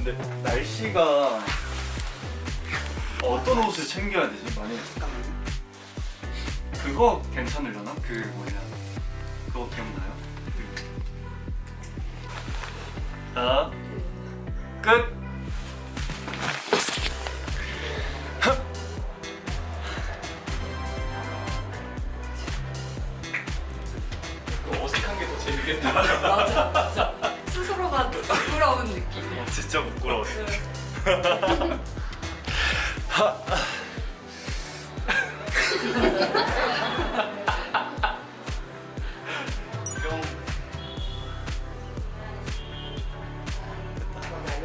근데 날씨가 어떤 옷을 챙겨야 되지? 만약에 그거 괜찮으려나? 그 뭐냐 그거 기억나요? 자 끝! 어색한 게 더 재밌겠다. 맞아. 스스로가 부끄러운 느낌이야. 진짜 부끄러웠어.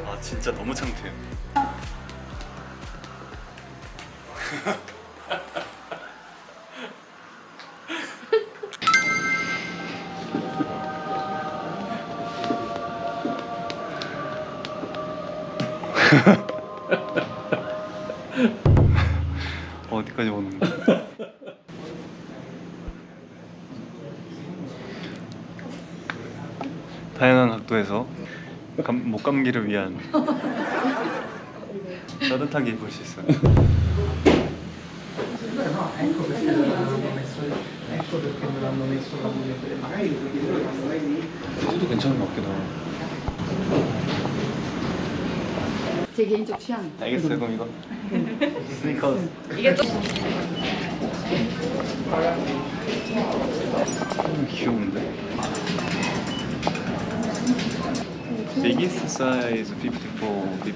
아 진짜 너무 창피해요. 어디까지 오는 거야? 다양한 각도에서 목감기를 위한 따뜻하게 입을 수 있어요. Ecco perché non hanno messo la mulettere, magari perché loro quando vai lì 제주도 괜찮은 것 같기도 하고. 제 개인적 취향. 알겠어요. 그럼 이거 스니커즈. 이게 또 귀여운데? 비기스 사이즈 54, 52?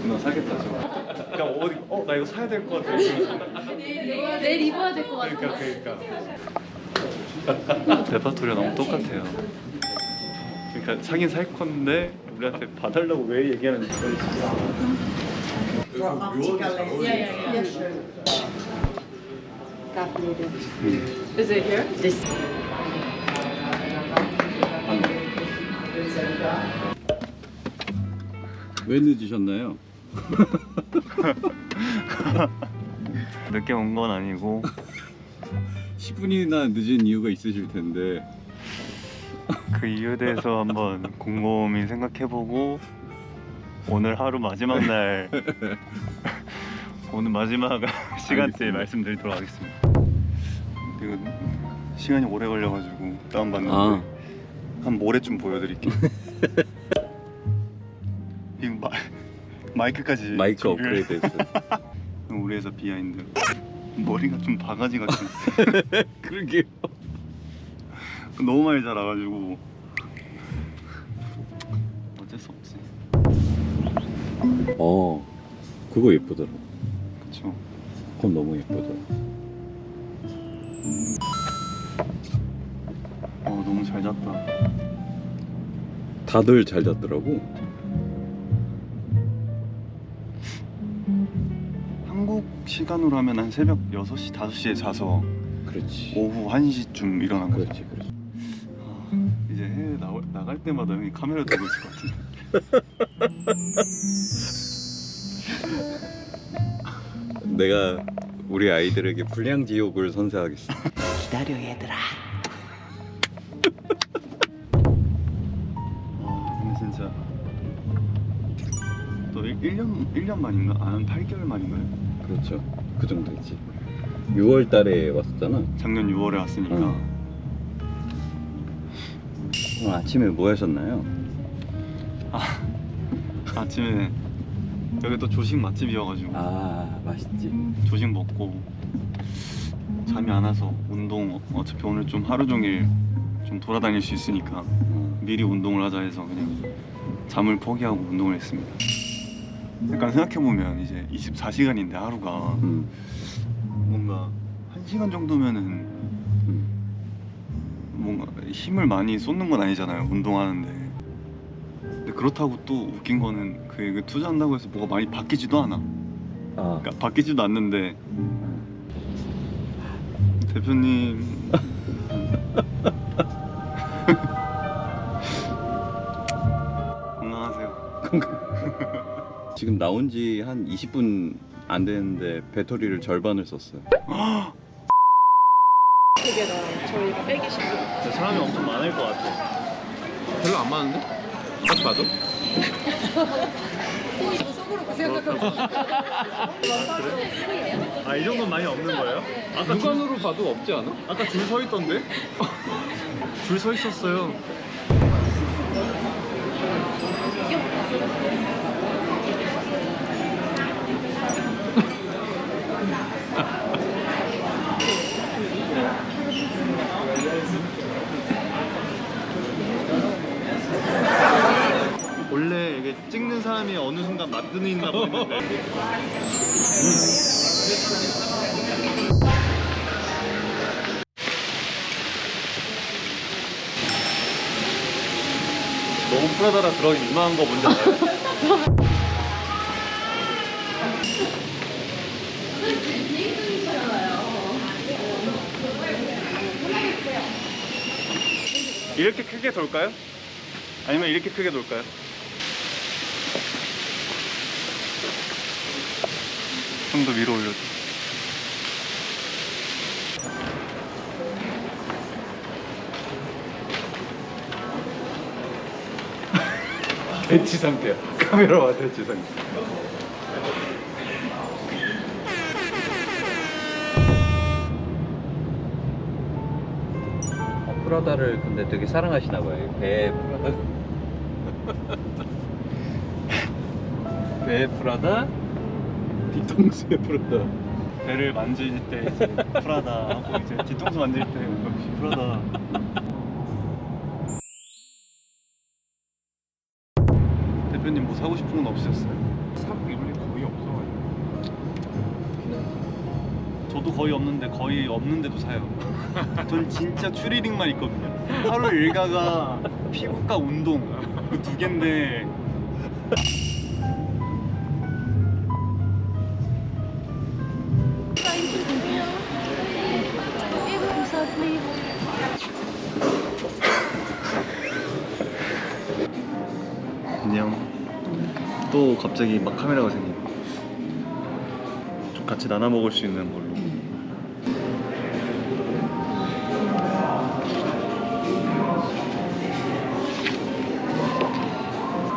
너 사겠다 저거. 그러니까 어디 나 이거 사야 될 것 같아. 내일 입어야 될 것 같아. 그러니까. 레파토리가 너무 똑같아요. 그러니까 사긴 살 건데 우리한테 봐달라고 왜 얘기하는지 모르겠어. Is it here? This. 왜 늦으셨나요? 늦게 온 건 아니고 10분이나 늦은 이유가 있으실 텐데. 그 이유에 대해서 한번 곰곰이 생각해보고 오늘 하루 마지막 날 오늘 마지막 시간대에 알겠습니다. 말씀드리도록 하겠습니다. 이거 시간이 오래 걸려가지고 다운받는데 아. 한 모레쯤 보여드릴게요. 이거 마이크까지 마이크 준비를 업그레이드 했어요. 우리 회사 비하인드. 머리가 좀 바가지 같은. 그러게요. 너무 많이 자라가지고 어쩔 수 없지. 그거 예쁘더라. 그쵸. 그건 너무 예쁘더라. 너무 잘 잤다. 다들 잘 잤더라고. 한국 시간으로 하면 한 새벽 6시, 5시에 자서 그렇지. 오후 1시쯤 일어난 거죠. 그렇지, 그렇지. 이제 해외 나갈 때마다 형이 카메라 들고 있을 것 같은데. 내가 우리 아이들에게 불량지옥을 선사하겠어. 기다려 얘들아. 근데 진짜 또 1년 만인가? 한 8개월 만인가요? 그렇죠. 그 정도 있지. 6월 달에 왔었잖아. 작년 6월에 왔으니까 오늘 아침에 뭐 하셨나요? 아침에 여기 또 조식 맛집이어가지고 맛있지. 조식 먹고 잠이 안 와서 운동 어차피 오늘 좀 하루 종일 좀 돌아다닐 수 있으니까 미리 운동을 하자 해서 그냥 잠을 포기하고 운동을 했습니다. 약간 생각해보면 이제 24시간인데 하루가 뭔가 1시간 정도면은 뭔가 힘을 많이 쏟는 건 아니잖아요, 운동하는데. 근데 그렇다고 또 웃긴 거는 그 투자한다고 해서 뭐가 많이 바뀌지도 않아. 그러니까 바뀌지도 않는데 대표님 건강하세요. 지금 나온 지 한 20분 안 됐는데 배터리를 절반을 썼어요. 되게 저희가 빼기 싫어. 사람이 엄청 많을 것 같아. 별로 안 많은데? 딱 봐도? 속으로 그 생각하고 아, 이 정도는 많이 없는 거예요? 아까 육안으로 봐도 없지 않아? 아까 줄 서 있던데? 줄 서 있었어요. 원래 이게 찍는 사람이 어느 순간 맞드는 있나 보이는데. 너무 프라다라 들어가기 민망한 거 뭔지 알아요? 이렇게 크게 돌까요? 아니면 이렇게 크게 돌까요? 좀 더 위로 올려줘. 대치 상태야. 카메라와 대치 상태. 프라다를 근데 되게 사랑하시나 봐요. 배 프라다. 배 프라다. 뒤통수에 프라다. 배를 만질 때 이제 프라다 하고 이제 뒤통수 만질 때 역시 프라다. 대표님 뭐 사고 싶은 건 없으셨어요? 사고 이번에 거의 없어가지고. 저도 거의 없는데 거의 없는데도 사요. 전 진짜 추리닝만 있거든요. 하루 일과가 피부과 운동 그 두 개인데 안녕. 또 갑자기 막 카메라가 생기네. 좀 같이 나눠 먹을 수 있는 걸로.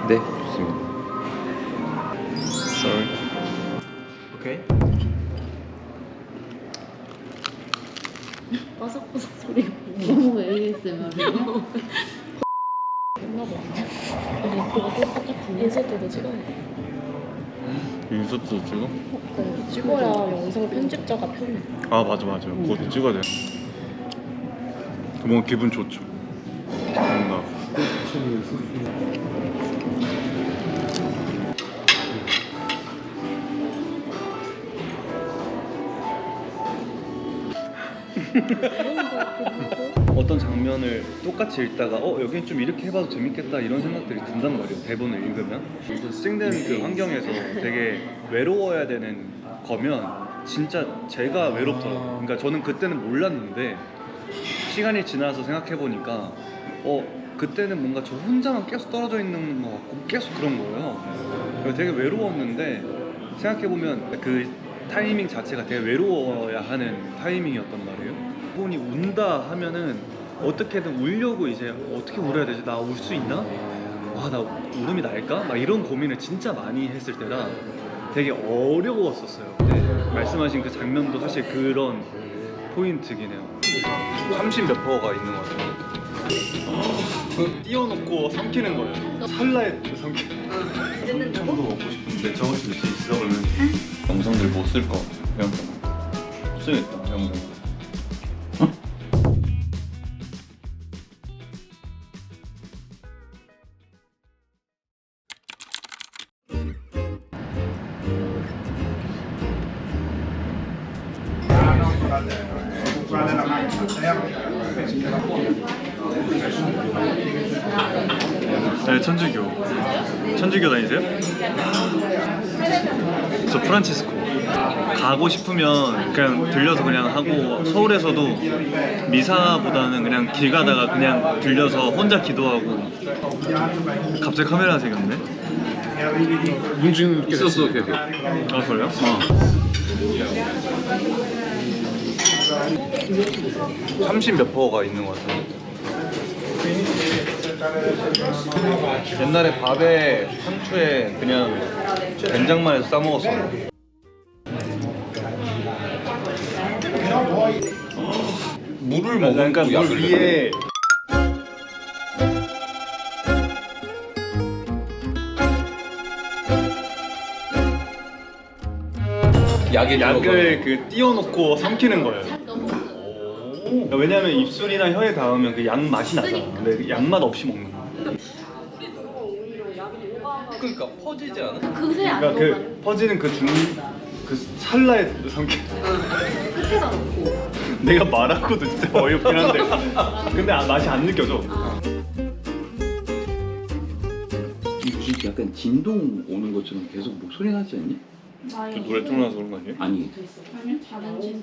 네, 좋습니다. Sorry. 오케이. 바삭바삭 소리가 너무 ASMR이에요. 인쇄도도 찍어야 돼. 인서트도 찍어? 네, 찍어야 영상 편집자가 편해. 아 맞아 맞아. 그것도 찍어야 돼. 뭔가 기분 좋죠. 뭔가. 어떤 장면을 똑같이 읽다가 여긴 좀 이렇게 해봐도 재밌겠다 이런 생각들이 든단 말이에요. 대본을 읽으면 싱된 그 환경에서 되게 외로워야 되는 거면 진짜 제가 외롭더라고요. 그러니까 저는 그때는 몰랐는데 시간이 지나서 생각해보니까 그때는 뭔가 저 혼자만 계속 떨어져 있는 것 같고 계속 그런 거예요. 그래서 되게 외로웠는데 생각해보면 그 타이밍 자체가 되게 외로워야 하는 타이밍이었단 말이에요. 본이 운다 하면은 어떻게든 울려고 이제 어떻게 울어야 되지? 나 울 수 있나? 나 울음이 날까? 막 이런 고민을 진짜 많이 했을 때라 되게 어려웠었어요. 말씀하신 그 장면도 사실 그런 포인트긴 해요. 30 몇 퍼가 있는 것 같아요. 띄워놓고 삼키는 거예요. 살라에 삼키는. 정도 먹고 싶은데 적을 수 있어 그러면 영상들 못 쓸 거 영상 없어야겠다 영상. 네, 천주교 다니세요? 저 프란치스코. 가고 싶으면 그냥 들려서 그냥 하고 서울에서도 미사보다는 그냥 길 가다가 그냥 들려서 혼자 기도하고. 갑자기 카메라 생겼네? 문증 이렇게 있었어 계속. 아 그래요? 30 몇 퍼가 있는 것 같아요. 옛날에 밥에 상추에 그냥 된장만 해서 싸 먹었어. 물을 그러니까 먹으니까 물 위에 약을 그 띄워놓고 삼키는 거예요. 그러니까 왜냐면 입술이나 혀에 닿으면 그 약 맛이 나잖아. 근데 그 약맛 없이 먹는 거야. 그러니까 퍼지지 않아? 그새 안 그러니까 먹어요. 그 퍼지는 그 찰나에 삼키. 끝에다 놓고. 내가 말하고도 진짜 어이없긴 한데. 근데 맛이 안 느껴져. 무슨 약간 진동 오는 것처럼 계속 목소리 나지 않니? 그 노래 틀어놔서 그런 거 아니에요? 아니 아니요, 다른지.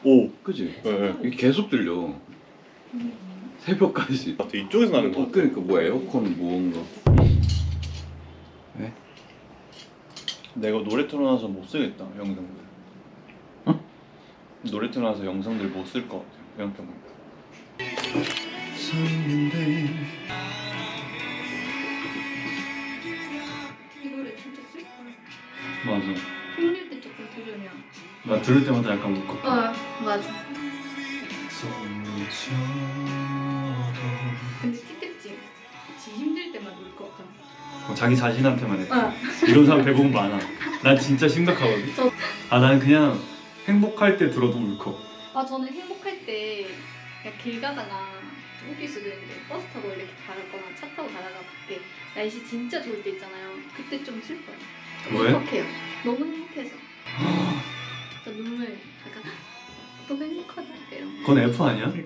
오. 그지? 네. 이게 계속 들려 새벽까지. 이쪽에서 나는 거. 그러니까 뭐 에어컨 뭔가. 왜? 내가 노래 틀어놔서 못 쓰겠다 영상들. 어? 노래 틀어놔서 영상들 못 쓸 것 같아. 생각해보니까. 이거를 진짜 쓸 거야. 맞아. 힘들 때 조금 들으면. 나 들을 때마다 약간 울컥해. 맞아. 근데 티켓집 지 힘들 때만 울컥함. 자기 자신한테만 해. 이런 사람 대부분 많아. 난 진짜 심각하거든. 나는 그냥 행복할 때 들어도 울컥. 저는 행복할 때 그냥 길 가다가 웃길 수도 있는데 버스 타고 이렇게 가거나 차 타고 가다가 밖에 날씨 진짜 좋을 때 있잖아요. 그때 좀 슬퍼요. 왜? 울컥해요. 너무 행복해서. 진짜 눈물 약간 너무 행복하다 이런 거. 그건 F 아니야? 네?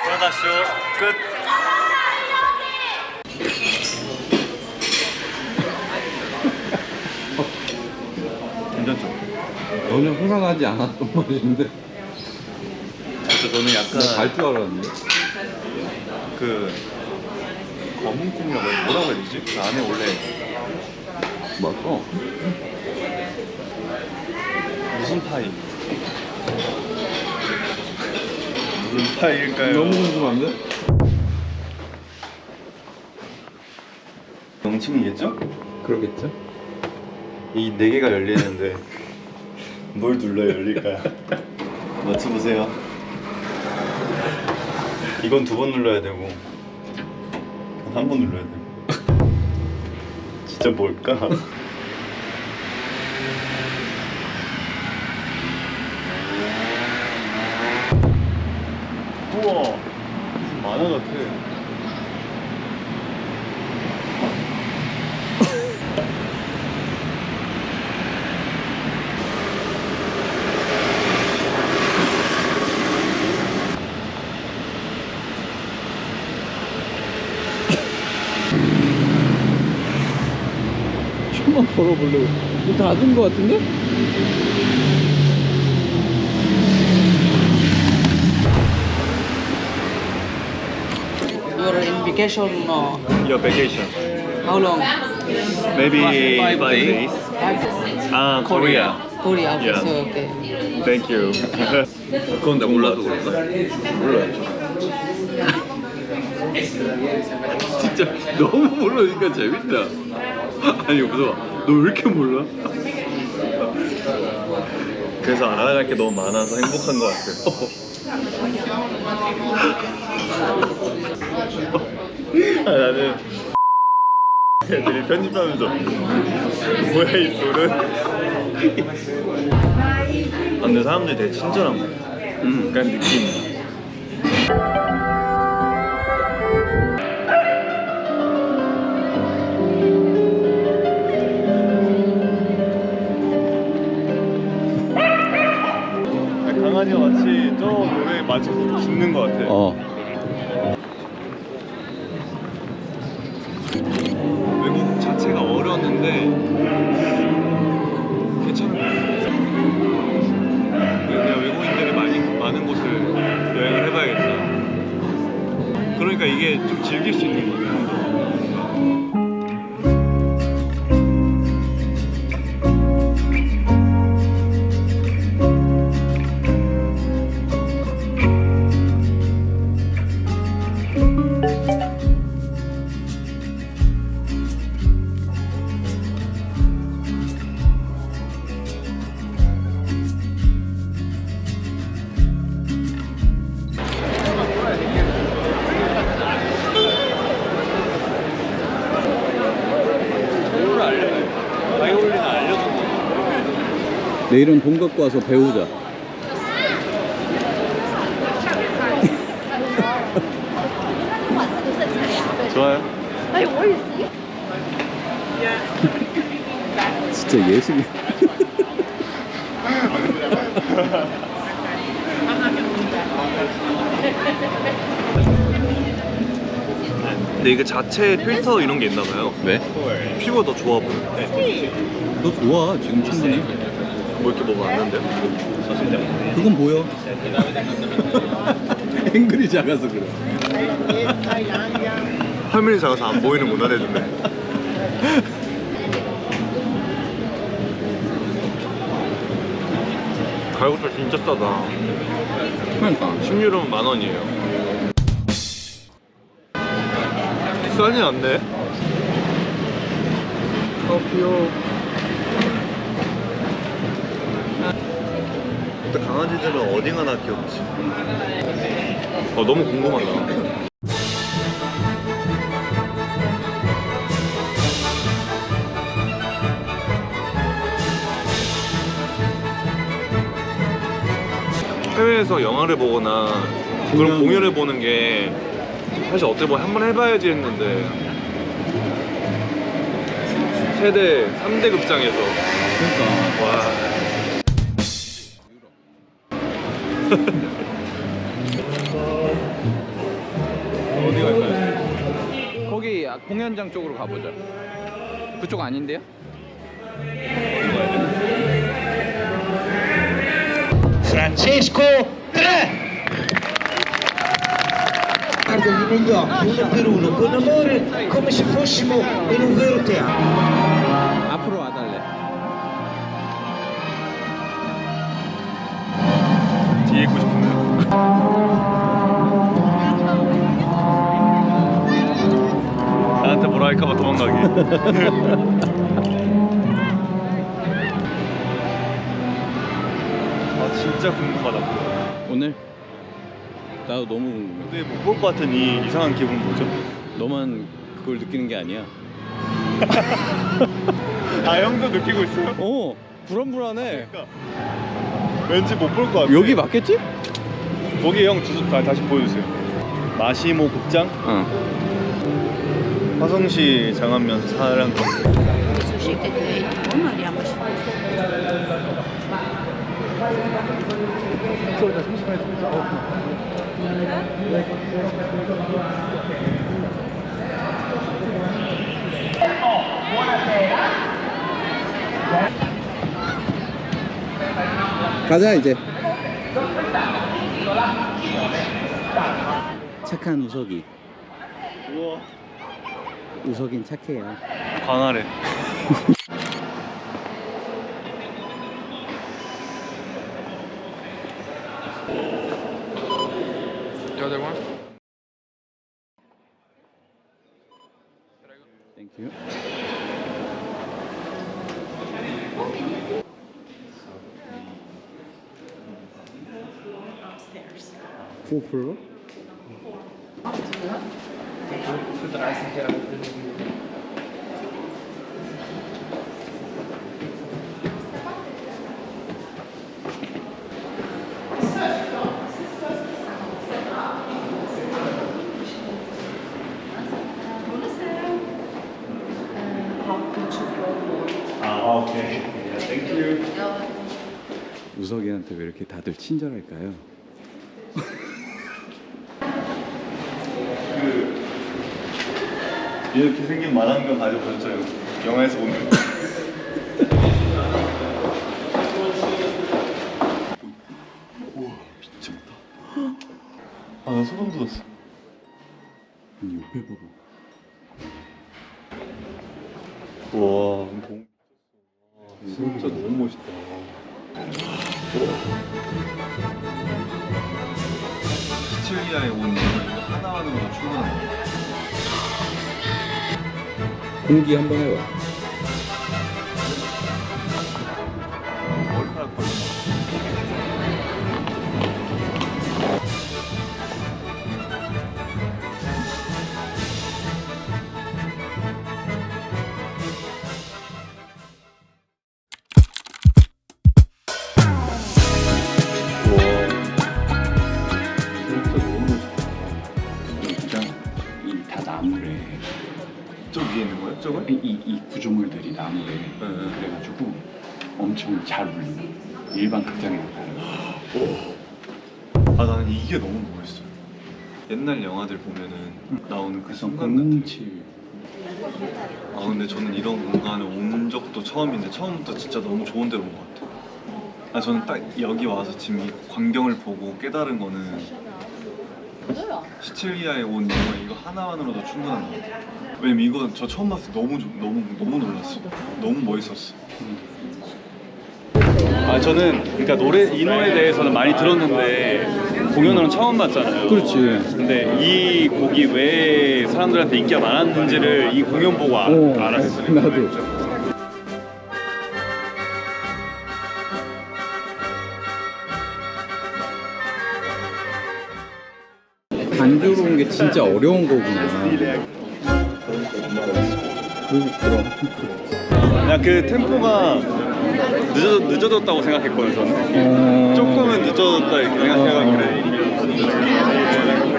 그러다 쇼 끝. 괜찮죠? 전혀 흥황하지 않았던 맛인데 진짜 저는 약간 갈줄 알았는데. 그 검은 콩이라고 해야 뭐라고 해야 되지? 그 안에 원래 맞어. 무슨 파이? 무슨 파이일까요? 너무 궁금한데? 명칭이겠죠? 그러겠죠? 이 네 개가 열리는데 뭘 눌러야 열릴까요? 맞춰보세요. 이건 두 번 눌러야 되고 한 번 눌러야 되고. 진짜 뭘까? 우와, 무슨 만화 같아. 좀만 걸어보려고. 이거 닫은 거 같은데? You're in vacation or Your vacation. how long? Maybe Five 5 days. days. 5 days. Korea. Korea, okay, Yeah. so okay. Thank you. 그건 내가 몰라도 그런가? 몰라요. 진짜 너무 모르니까 재밌다. 아니 무서워. 너 왜 이렇게 몰라? 그래서 알아갈 게 너무 많아서 행복한 것 같아요. 나는 애들이 편집하면서 뭐야 이 소는. 근데 사람들이 되게 친절한 거야. 약간 느낌. 강아지가 마치 저 노래에 맞춰서 짖는 것 같아. 외국 자체가 어려웠는데 괜찮은 것 같아요. 그냥 외국인들이 많은 곳을 여행을 해봐야겠다. 그러니까 이게 좀 즐길 수 있는 것 같아요. 바이올린을 알려준 거. 내일은 돈 갖고 와서 배우자. 좋아요. 진짜 예술이. 근데 이게 자체 필터 이런 게 있나 봐요. 왜? 피부가 더 좋아 보여. 너 좋아 지금 충분히. 뭐 이렇게 뭐가 안 나는데요? 그건 보여. 앵글이 작아서 그래. 화면이 작아서 안 보이는 문화 해준대. 가격도 진짜 싸다. 그러니까. 10유로면 10,000원이에요. 싸지 않네. 커피요. 근데 강아지들은 어디 가나 귀엽지. 너무 궁금하다. 해외에서 영화를 보거나 그런 공연을 보는 게 사실 어떻게 보면 한번 해봐야지 했는데 최대 3대 극장에서 그러니까. 와. 어디 갈까요? 거기 공연장 쪽으로 가보자. 그쪽 아닌데요? Francesco 3 guardagli negli occhi uno per uno con amore come se fossimo in un vero teatro. 앞으로 와달래. 뒤에 있고 싶은데요. 나한테 뭐라 할까봐 도망가기. 아 진짜 궁금하다. 오늘 나도 너무 궁금해. 근데 못 볼 것 같은 이 이상한 기분 뭐죠? 너만 그걸 느끼는 게 아니야. 아 형도 느끼고 있어요? 불안불안해. 그러니까 왠지 못 볼 것 같아. 여기 맞겠지? 거기 형 주소 다시 보여주세요. 마시모 극장? 화성시 장안면 사랑. 가자 이제. 착한 우석이. 우와. 우석인 착해요. 광활해. 땡큐. upstairs. 4플러? Für 30 Jahre. 아, 오케이. 땡큐. 우석이한테 왜 이렇게 다들 친절할까요? 이렇게 생긴 만화경 가져보셨죠? 영화에서 보는. 우와, 미쳤다. 아, 나 소름 돋았어. 아니 옆에 봐봐. 우와, 너무 진짜 너무 멋있다. 시칠리아에 온 이거 하나만으로도 충분합니다. 공기 한번 해봐. 머리카락 걸려. 다 나무래. 저 위에 있는 거예요? 저거? 이 구조물들이 나무래. 그래가지고 엄청 잘 울린다. 일반 극장이랑 달라. 아, 나는 이게 너무 멋있어요. 옛날 영화들 보면은 나오는 그 순간 같은. 007. 아, 근데 저는 이런 공간에 온 적도 처음인데 처음부터 진짜 너무 좋은 데로 온 것 같아요. 아, 저는 딱 여기 와서 지금 이 광경을 보고 깨달은 거는 시칠리아에 온 영화 이거 하나만으로도 충분한 것 같아요. 왜냐면 이거 저 처음 봤을 때 너무 놀랐어. 너무 멋있었어. 아, 저는 그러니까 이 노래에 대해서는 많이 들었는데 공연으로는 처음 봤잖아요. 그렇지. 근데 이 곡이 왜 사람들한테 인기가 많았는지를 이 공연 보고 알았어요. 나도. 단조로운 게 진짜 어려운 거구나. 그럼. 그냥 그 템포가 늦어졌다고 생각했거든요. 저는 조금은 늦어졌다 이렇게 생각해가지고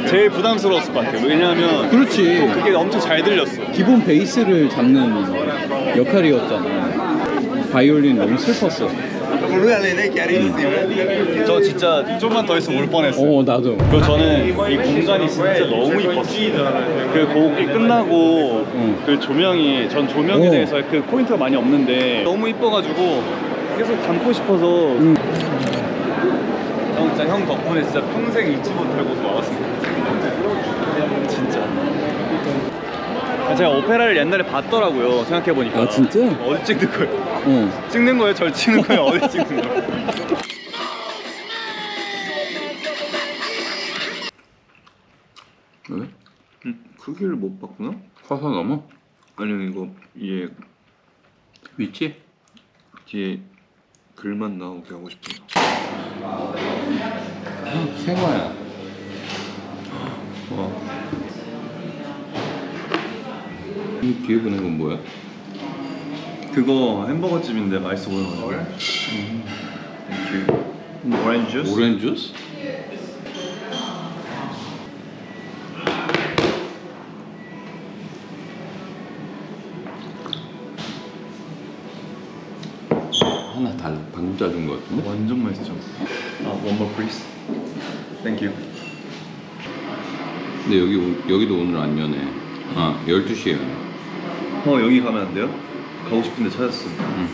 제일 부담스러웠을 것 같아요. 왜냐하면 그렇지. 또 그게 엄청 잘 들렸어. 기본 베이스를 잡는 역할이었잖아. 바이올린 너무 슬펐어. 저 진짜 좀만 더 있으면 울 뻔했어요. 나도. 그리고 저는 이 공간이 진짜 너무 이뻤어요. 그 곡이 끝나고 그 조명이 전 조명에 대해서 그 포인트가 많이 없는데 너무 이뻐가지고 계속 담고 싶어서 형 덕분에 진짜 평생 잊지 못할 곳 와봤습니다. 진짜. 제가 오페라를 옛날에 봤더라고요. 생각해보니까. 아, 진짜? 어디 찍는 거예요? 찍는 거예요? 절 찍는 거예요? 어디 찍는 거예요? 왜? 크기를 못 봤구나? 커서 넘어? 아니요, 이거 얘 위치? 뒤에 글만 나오게 하고 싶은 거. 생화야. 와. 이 뒤에 보낸 건 뭐야? 그거 햄버거 집인데 맛있어 보여가지고. 땡큐. 오렌지 주스? 오렌지 주스? 하나 달라. 방금 짜준 거 같은데? 완전 맛있죠. 아, one more please. Thank you. 근데 여기도 오늘 안 여네. 아, 12시에 여네. 여기 가면 안 돼요? 가고 싶은데 찾았어.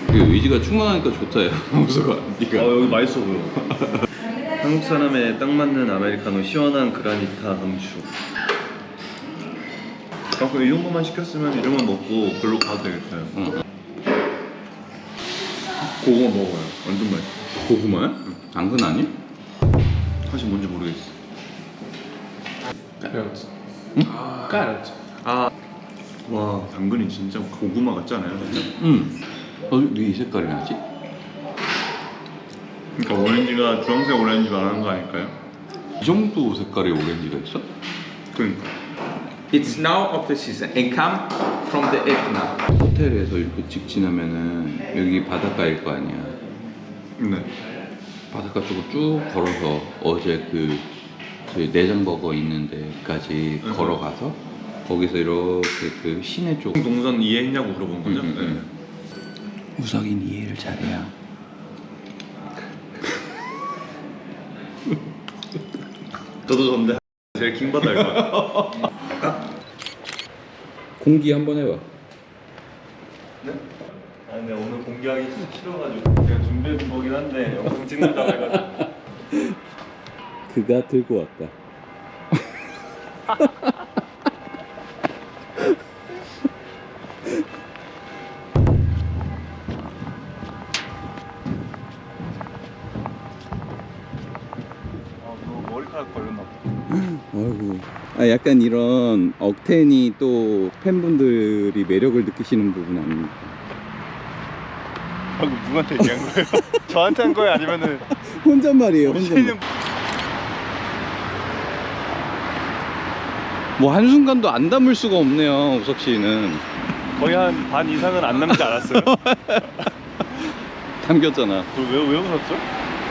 그 의지가 충만하니까 좋다, 야. 우서가. 네가. 여기 맛있어 보여. 한국 사람에 딱 맞는 아메리카노 시원한 그라니타 강추. 그럼 이 정도만 시켰으면 이름만 먹고 글로 가도 되겠어요. 고구마 먹어요. 완전 맛있어. 고구마야? 당근 아니? 사실 뭔지 모르겠어. Carrot. 응? Carrot. 아, 와, 당근이 진짜 고구마 같지 않아요? 응. 왜 이 색깔이 나지? 그러니까 오렌지가 주황색 오렌지 말하는 거 아닐까요? 이 정도 색깔의 오렌지가 있어? 그러니까. It's now of the season and come from the Etna. 호텔에서 이렇게 직진하면은 여기 바닷가일 거 아니야. 네. 바닷가 쪽으로 쭉 걸어서 어제 그 내장버거 있는 데까지 걸어가서 거기서 이렇게 그 시내 쪽 동선 이해했냐고 물어본 거죠? 우석인 이해를 잘해야. 저도 전데 제일 킹받아 알 거야. 공기 한번 해봐. 아 근데 오늘 공개하기 싫어가지고 제가 준비해둔 거긴 한데 영상 찍는다고 해가지고. 그가 들고 왔다. 너 머리카락 걸렸나 봐. 아이고. 아 약간 이런 억텐이 또 팬분들이 매력을 느끼시는 부분 아닙니까? 방금 누구한테 얘기한 거예요? 저한테 한 거예요? 아니면은 혼잣말이에요. 혼잣말. 뭐 한순간도 안 담을 수가 없네요, 우석 씨는. 거의 한 반 이상은 안 남지 않았어요? 담겼잖아. 왜 웃었죠?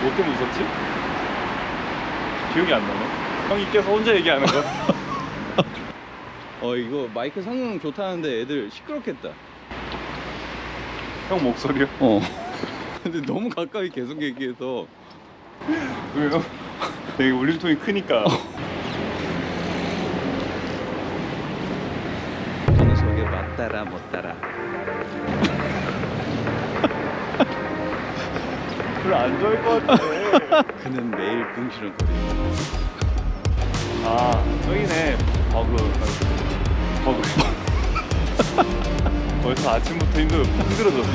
뭐 때문에 웃었지? 기억이 안 나네. 형이 껴서 혼자 얘기하는 거. 이거 마이크 성능 좋다는데 애들 시끄럽겠다. 형 목소리요? 근데 너무 가까이 계속 얘기해서. 왜요? 되게 울림통이 크니까. 저는 속에 맞따라 못따라. 별로 안 좋아할 것 같아. 그는 매일 붕시렁거린다. 아, 저기네. 버그. 벌써 아침부터 힘들어졌어.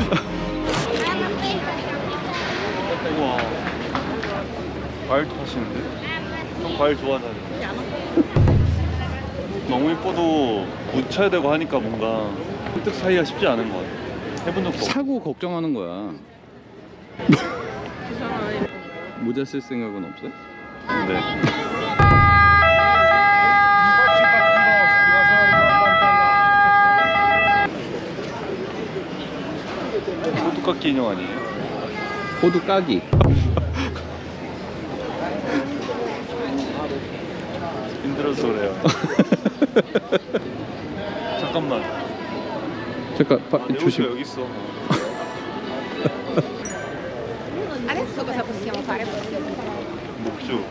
우와. 과일도 파시는데? 형 과일 좋아하잖아요. 너무 이뻐도 묻혀야 되고 하니까 뭔가 설득 사이가 쉽지 않은 것 같아. 해본 적도 없고. 사고 걱정하는 거야. 모자 쓸 생각은 없어? 네. 호두깎이 인형 아니에요? 호두 까기. 힘들어서 그래요. 잠깐만. 잠깐 내 조심. 옷도 여기 있어. Adesso cosa possiamo fare? 목주.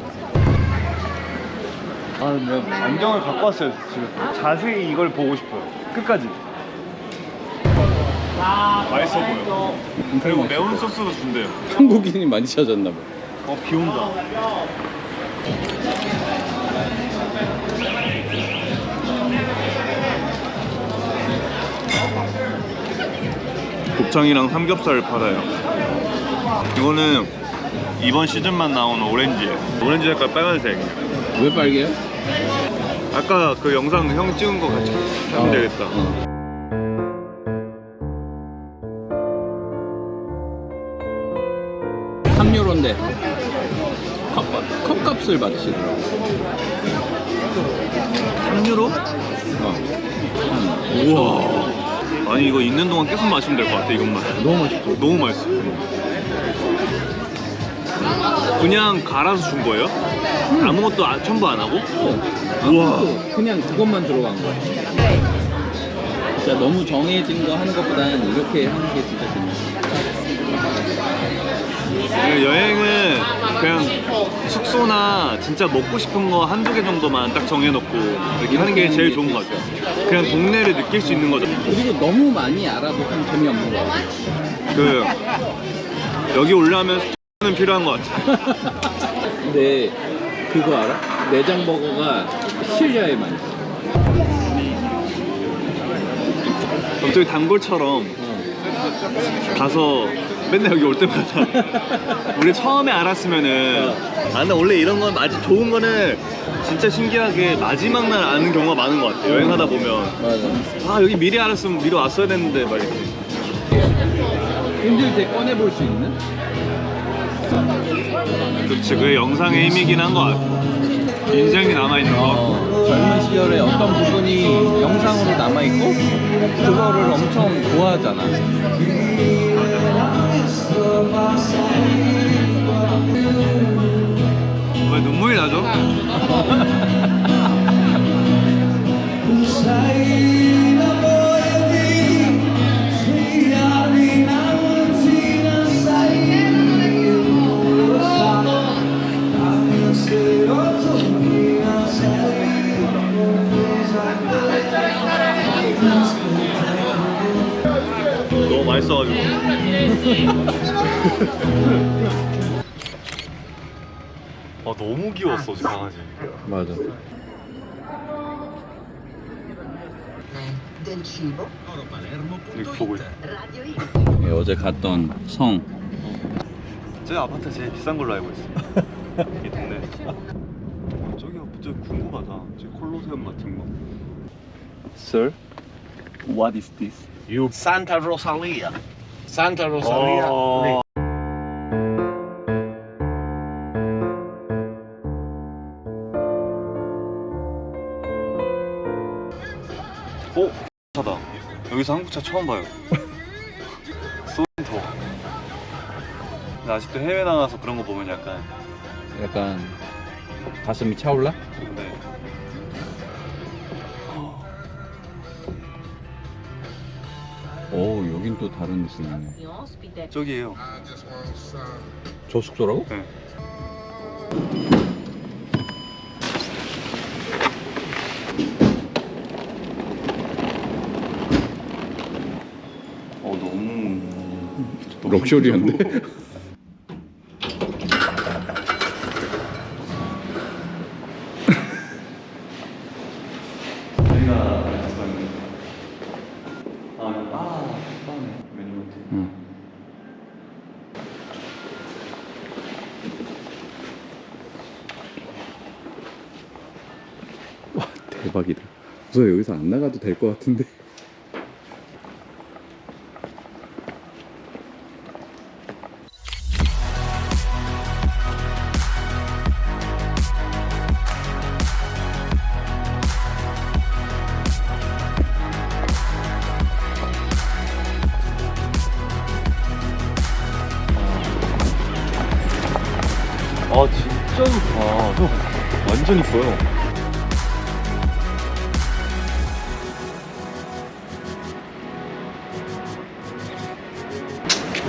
아, 내가 안경을 갖고 왔어요 지금. 자세히 이걸 보고 싶어요. 끝까지. 맛있어 보여. 그리고 매운 소스도 준대요. 한국인이 많이 찾았나 봐. 비 온다. 곱창이랑 삼겹살을 팔아요. 이거는 이번 시즌만 나온 오렌지예요. 오렌지 색깔 빨간색. 왜 빨개요? 아까 그 영상 형 찍은 거 같이 하면 되겠다. 3유로인데 컵값을 맞추더라고. 3유로? 우와. 아니 이거 있는 동안 계속 마시면 될 것 같아 이것만. 너무 맛있어. 너무 맛있어. 그냥 갈아서 준 거예요? 아무것도 첨부 안 하고? 우와. 그냥 그것만 들어간 거야. 진짜 너무 정해진 거 하는 것보다는 이렇게 하는 게 진짜 재밌어. 여행은 그냥 숙소나 진짜 먹고 싶은 거 한두 개 정도만 딱 정해놓고 이렇게 하는 게 제일 좋은 것 같아요. 그냥 동네를 느낄 수 있는 거죠. 그리고 너무 많이 알아도 좀 재미없는 거 같아. 그 여기 올라오면 는 필요한 것 같아. 근데 그거 알아? 내장버거가 시리아에 많이 있어. 갑자기 단골처럼 가서 맨날 여기 올 때마다 우리 처음에 알았으면은 아 근데 원래 이런 건 아주 좋은 거는 진짜 신기하게 마지막 날 아는 경우가 많은 것 같아. 여행하다 보면 맞아. 아 여기 미리 알았으면 미리 왔어야 됐는데 막 이렇게. 힘들 때 꺼내볼 수 있는? 그치 그게 영상의 힘이긴 한 것 같아. 인생이 남아있는 거. 젊은 시절에 어떤 부분이 영상으로 남아있고 그거를 엄청 좋아하잖아. 왜 눈물이 나죠? 너무 맛있어가지고. 아 너무 귀여웠어 저 강아지. 맞아. 이렇게 보고 있어. 예, 어제 갔던 성. 제 아파트 제일 비싼 걸로 알고 있어. 이 동네. 저기 궁금하다. 저 콜로세움 같은 거. Sir, what is this? Santa Rosalia. Santa Rosalia. 어... 오, 차다. 여기서 한국차 처음 봐요. 쏘더. 근데 아직도 해외 나가서 그런 거 보면 약간 가슴이 차올라? 네. 오, 여긴 또 다른 느낌이네. 저기에요. 저 숙소라고? 네. 너무 럭셔리한데? 저희가 빠네 메뉴. 응. 와, 대박이다. 우선 여기서 안 나가도 될 것 같은데. 아 진짜 좋다. 형 완전 이뻐요.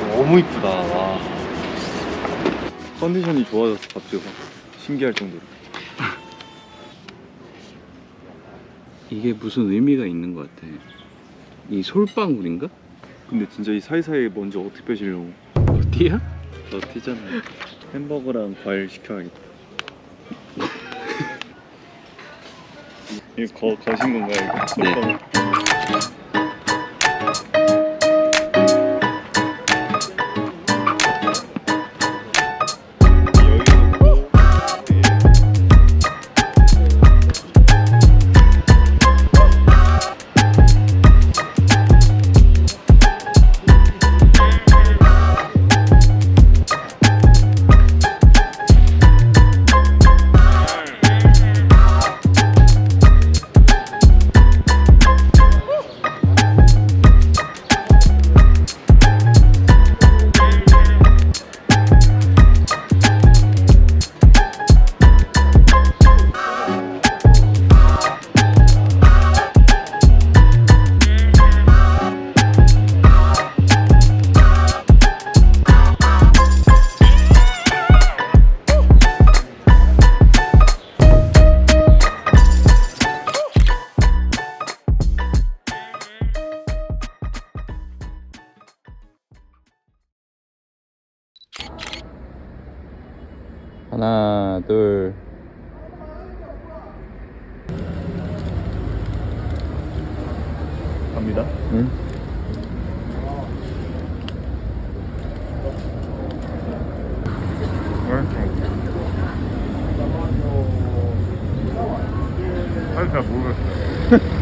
너무 이쁘다. 와. 컨디션이 좋아졌어 갑자기. 신기할 정도로. 이게 무슨 의미가 있는 것 같아. 이 솔방울인가? 근데 진짜 이 사이사이에 먼저 어떻게 빼시려고? 어디야? 너 티잖아. 햄버거랑 과일 시켜야겠다. 이거 거신 건가요? 이거? 네. 하나, 둘. 갑니다. 응? 사실 잘 모르겠어요.